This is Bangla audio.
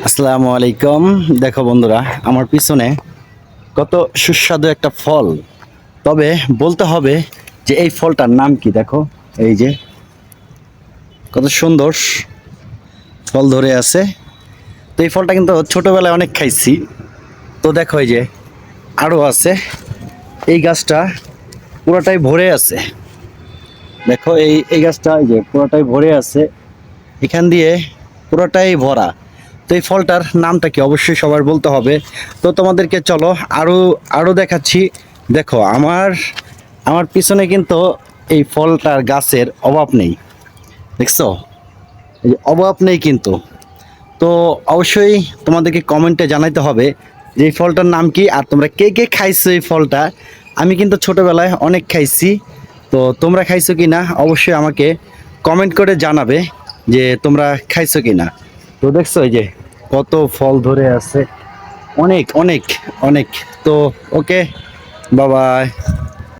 আসসালামু আলাইকুম। দেখো বন্ধুরা, আমার পিছনে কত সুস্বাদু একটা ফল। তবে বলতে হবে যে এই ফলটার নাম কি। দেখো, এই যে কত সুন্দর ফল ধরে আছে। তো এই ফলটা কিন্তু ছোটবেলায় অনেক খাইছি। তো দেখো, এই যে আরও আছে। এই গাছটা পুরোটাই ভরে আছে। দেখো, এই এই গাছটা এই যে পুরোটাই ভরে আছে, এখান দিয়ে পুরোটাই ভরা। তো এই ফলটার নামটা কি অবশ্যই সবার বলতে হবে। তো তোমাদেরকে চলো আরো আরো দেখাচ্ছি। দেখো, আমার আমার পিছনে কিন্তু এই ফলটার গাছের অভাব নেই। দেখছো, এই যে অভাব নেই কিন্তু। তো অবশ্যই তোমাদেরকে কমেন্টে জানাইতে হবে যে এই ফলটার নাম কি, আর তোমরা কে কে খাইছো এই ফলটা। আমি কিন্তু ছোটবেলায় অনেক খাইছি। তো তোমরা খাইছো কি না অবশ্যই আমাকে কমেন্ট করে জানাবে যে তোমরা খাইছো কি না। তো দেখছো, এই যে কত ফল ধরে আছে, অনেক অনেক অনেক। তো ওকে, বাবাই।